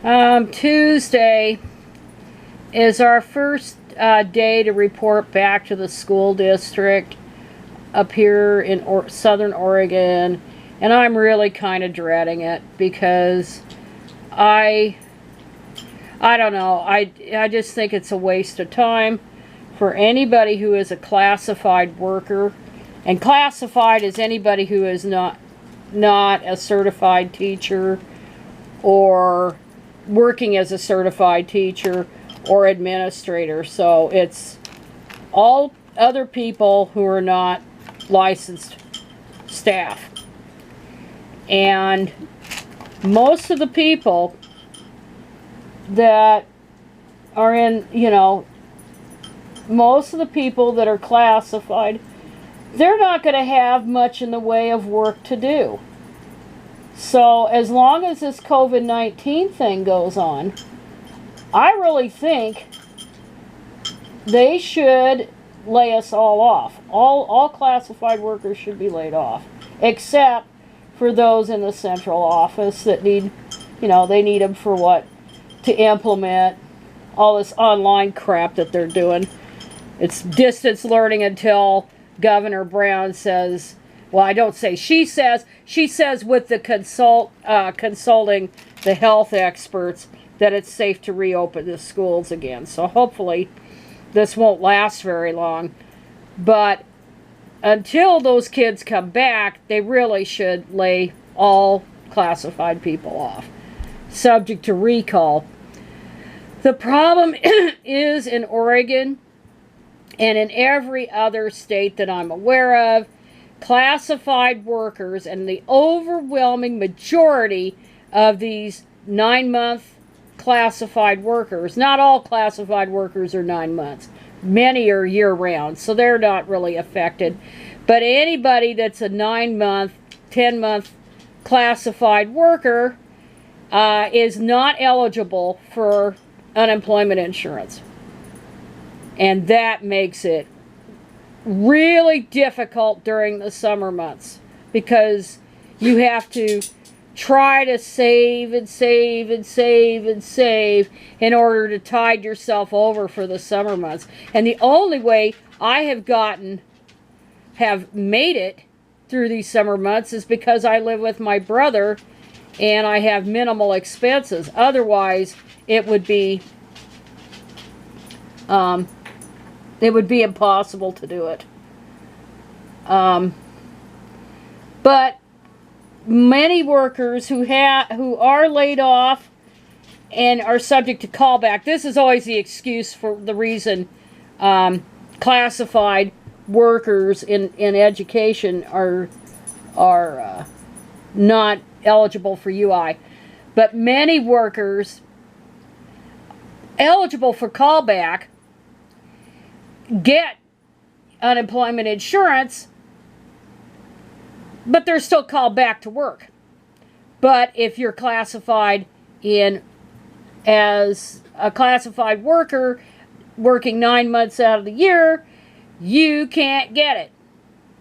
Tuesday is our first day to report back to the school district up here in Southern Oregon, and I'm really kind of dreading it because I don't know, I just think it's a waste of time for anybody who is a classified worker, and classified is anybody who is not a certified teacher or working as a certified teacher or administrator. So it's all other people who are not licensed staff. And most of the people that are in, most of the people that are classified, they're not going to have much in the way of work to do. So as long as this COVID-19 thing goes on, I really think they should lay us all off. All classified workers should be laid off, except for those in the central office that need, they need them for what? To implement all this online crap that they're doing. It's distance learning until Governor Brown says, well, I don't say she says with the consulting the health experts that it's safe to reopen the schools again. So hopefully this won't last very long. But until those kids come back, they really should lay all classified people off, subject to recall. The problem is in Oregon and in every other state that I'm aware of, classified workers, and the overwhelming majority of these 9-month classified workers, not all classified workers are 9 months. Many are year-round, so they're not really affected. But anybody that's a 9-month, 10-month classified worker is not eligible for unemployment insurance. And that makes it really difficult during the summer months because you have to try to save and save and save and save in order to tide yourself over for the summer months. And the only way I have made it through these summer months is because I live with my brother and I have minimal expenses. Otherwise, it would be impossible to do it. But many workers who are laid off and are subject to callback, this is always the excuse for the reason classified workers in education are not eligible for UI. But many workers eligible for callback get unemployment insurance, but they're still called back to work. But if you're classified as a classified worker working 9 months out of the year, you can't get it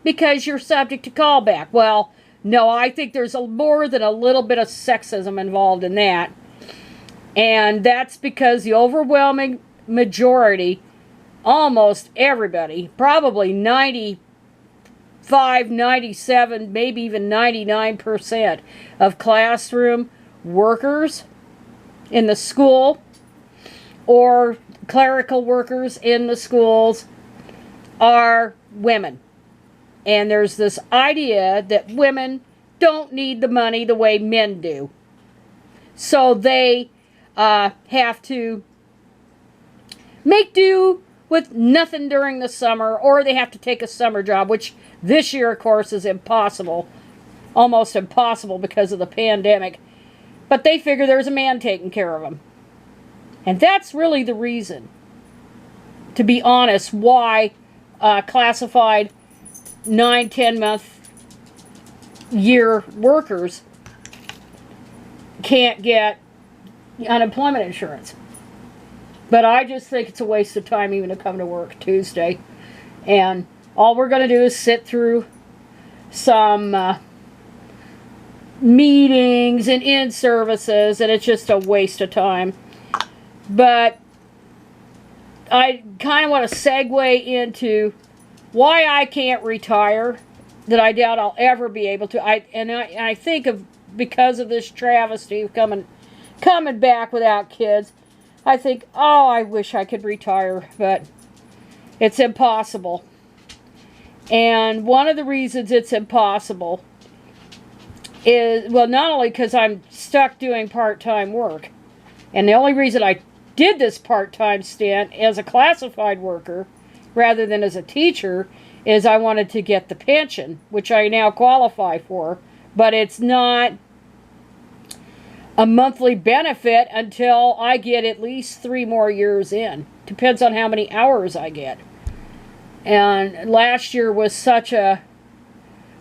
because you're subject to callback. Well, no, I think there's more than a little bit of sexism involved in that. And that's because the overwhelming majority, almost everybody, probably 95, 97, maybe even 99% of classroom workers in the school or clerical workers in the schools are women. And there's this idea that women don't need the money the way men do. So they have to make do with nothing during the summer, or they have to take a summer job, which this year, of course, is impossible. Almost impossible because of the pandemic. But they figure there's a man taking care of them. And that's really the reason, to be honest, why classified 9-10 month year workers can't get unemployment insurance. But I just think it's a waste of time even to come to work Tuesday. And all we're going to do is sit through some meetings and in services, and it's just a waste of time. But I kind of want to segue into why I can't retire, that I doubt I'll ever be able to. I think of, because of this travesty of coming back without kids, I think, oh, I wish I could retire, but it's impossible. And one of the reasons it's impossible is, well, not only because I'm stuck doing part-time work, and the only reason I did this part-time stint as a classified worker rather than as a teacher is I wanted to get the pension, which I now qualify for, but it's not a monthly benefit until I get at least 3 more years in. Depends on how many hours I get. And last year was such a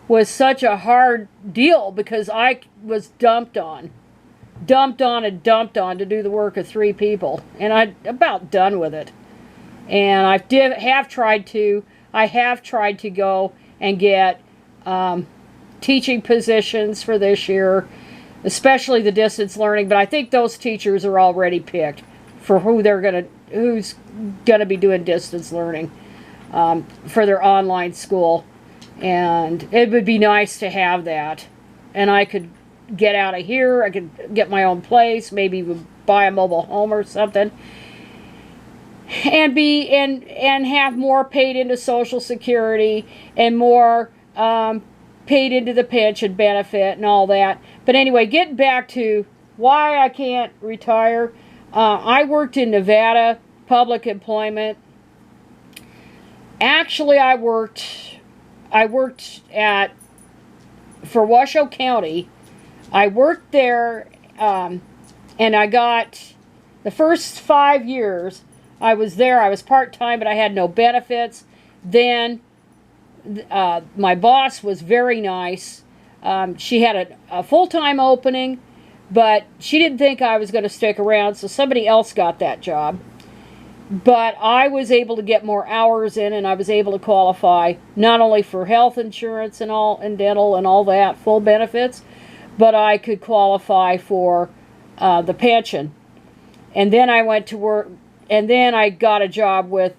hard deal because I was dumped on to do the work of 3 people, and I'm about done with it. And I have tried to go and get teaching positions for this year, especially the distance learning. But I think those teachers are already picked for who's gonna be doing distance learning for their online school. And it would be nice to have that, and I could get out of here. I could get my own place, maybe even buy a mobile home or something, and have more paid into Social Security and more paid into the pension benefit and all that. But anyway, getting back to why I can't retire, I worked in Nevada public employment. Actually, I worked for Washoe County. I worked there, and I got, the first 5 years I was there, I was part-time, but I had no benefits. Then my boss was very nice. She had a full-time opening, but she didn't think I was going to stick around, so somebody else got that job. But I was able to get more hours in, and I was able to qualify not only for health insurance and dental and all that, full benefits, but I could qualify for the pension. And then I went to work, and then I got a job with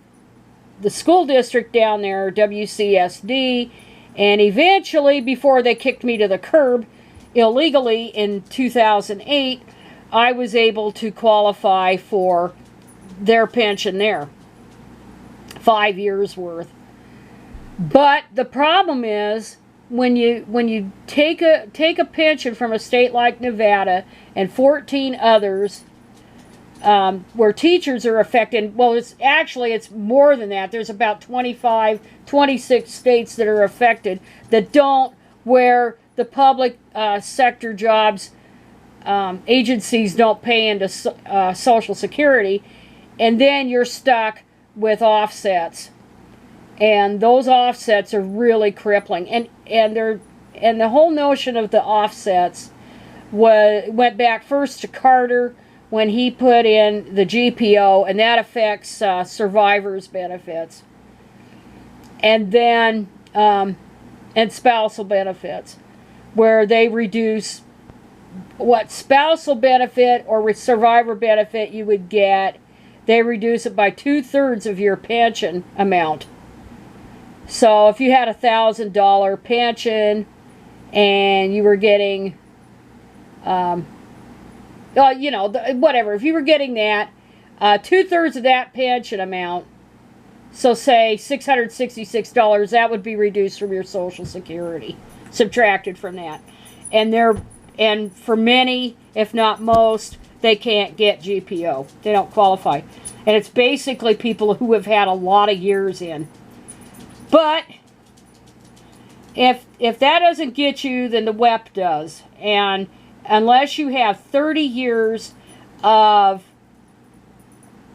the school district down there, WCSD, and eventually, before they kicked me to the curb illegally in 2008, I was able to qualify for their pension there, 5 years worth. But the problem is, when you take a pension from a state like Nevada and 14 others, where teachers are affected, well, it's more than that. There's about 26 states that are affected that don't, where the public sector jobs, agencies don't pay into Social Security, and then you're stuck with offsets. And those offsets are really crippling. And the whole notion of the offsets went back first to Carter when he put in the GPO, and that affects survivors' benefits. And then and spousal benefits, where they reduce what spousal benefit or survivor benefit you would get. They reduce it by 2/3 of your pension amount. So if you had a $1,000 pension and you were getting, whatever, if you were getting that, 2/3 of that pension amount, so say $666, that would be reduced from your Social Security, subtracted from that. And for many, if not most, they can't get GPO. They don't qualify. And it's basically people who have had a lot of years in. But if that doesn't get you, then the WEP does. And unless you have 30 years of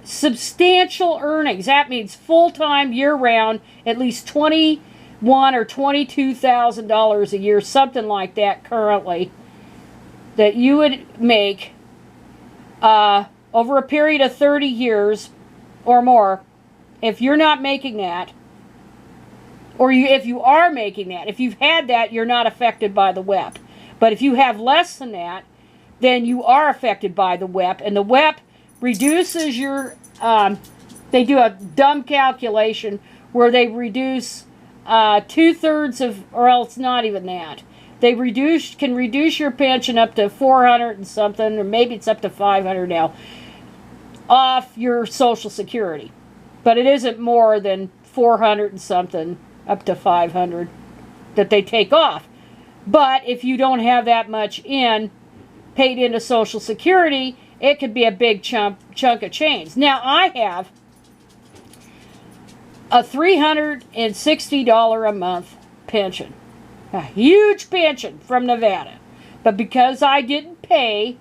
substantial earnings, that means full-time, year-round, at least $21,000 or $22,000 a year, something like that currently, that you would make over a period of 30 years or more. If you're not making that, or if you are making that, if you've had that, you're not affected by the WEP. But if you have less than that, then you are affected by the WEP, and the WEP reduces your, they do a dumb calculation where they reduce 2/3 of, or else not even that. They can reduce your pension up to 400 and something, or maybe it's up to 500 now, off your Social Security. But it isn't more than 400 and something up to 500 that they take off. But if you don't have that much paid into Social Security, it could be a big chunk of change. Now, I have a $360 a month pension. A huge pension from Nevada. But because I didn't pay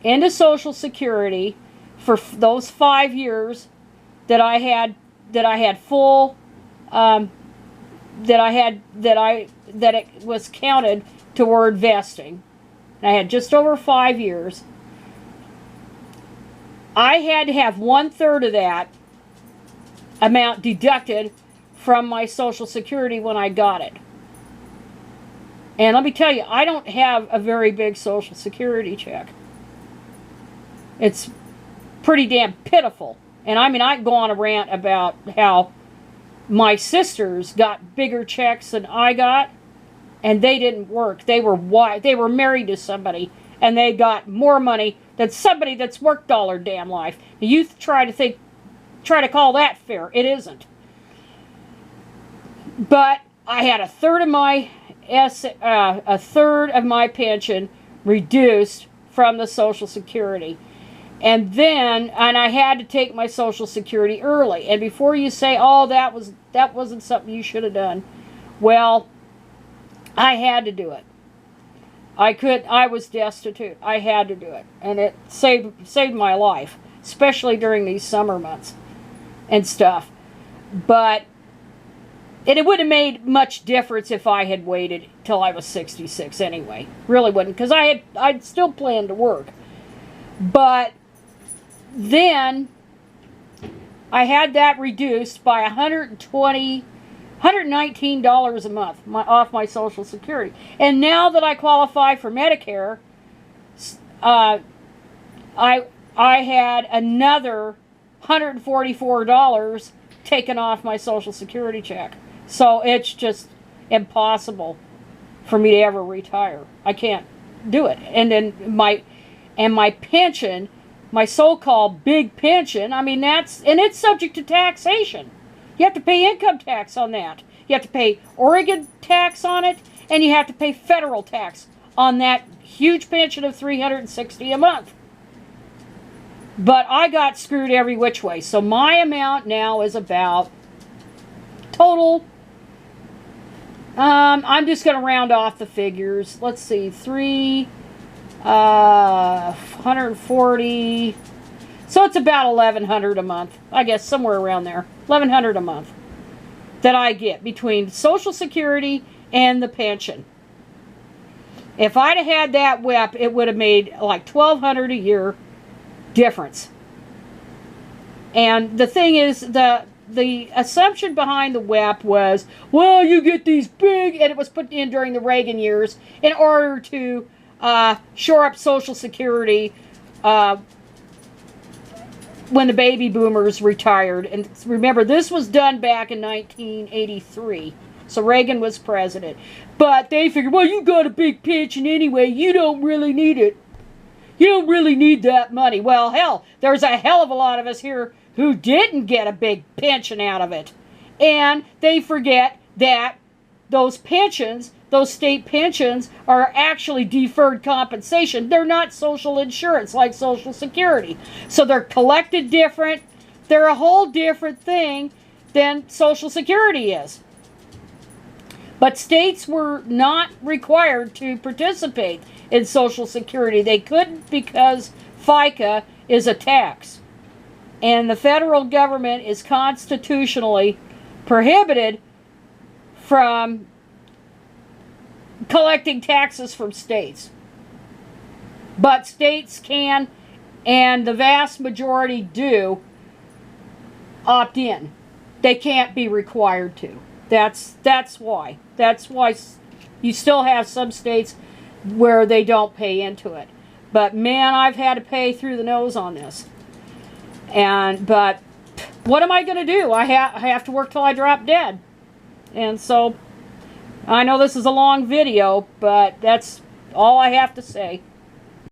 into Social Security for those 5 years that I had full, that it was counted toward vesting. I had just over 5 years. I had to have 1/3 of that amount deducted from my Social Security when I got it. And let me tell you, I don't have a very big Social Security check. It's pretty damn pitiful. And I mean, I can go on a rant about how my sisters got bigger checks than I got, and they didn't work. They were married to somebody, and they got more money than somebody that's worked all their damn life. You try to call that fair. It isn't. But I had a third of my pension reduced from the Social Security. And I had to take my Social Security early. And before you say, oh, that wasn't something you should have done. Well, I had to do it. I was destitute. I had to do it. And it saved my life, especially during these summer months and stuff. But it wouldn't have made much difference if I had waited till I was 66 anyway. Really wouldn't, because I'd still planned to work. But then I had that reduced by $119 a month off my Social Security. And now that I qualify for Medicare, I had another $144 taken off my Social Security check. So it's just impossible for me to ever retire. I can't do it. And then my pension, my so-called big pension, I mean, it's subject to taxation. You have to pay income tax on that. You have to pay Oregon tax on it, and you have to pay federal tax on that huge pension of $360 a month. But I got screwed every which way. So my amount now is about total, I'm just going to round off the figures. Let's see, 140. So it's about $1,100 a month. I guess somewhere around there. $1,100 a month that I get between Social Security and the pension. If I'd have had that WEP, it would have made like $1,200 a year difference. And the thing is, the assumption behind the WEP was, well, you get these big, and it was put in during the Reagan years in order to shore up Social Security when the baby boomers retired. And remember, this was done back in 1983. So Reagan was president. But they figured, well, you got a big pension anyway. You don't really need it. You don't really need that money. Well, hell, there's a hell of a lot of us here who didn't get a big pension out of it. And they forget that those pensions, those state pensions, are actually deferred compensation. They're not social insurance like Social Security. So they're collected different. They're a whole different thing than Social Security is. But states were not required to participate in Social Security. They couldn't because FICA is a tax. And the federal government is constitutionally prohibited from collecting taxes from states. But states can, and the vast majority do, opt in. They can't be required to. That's why. That's why you still have some states where they don't pay into it. But man, I've had to pay through the nose on this. But what am I going to do? I have to work till I drop dead. And so, I know this is a long video, but that's all I have to say.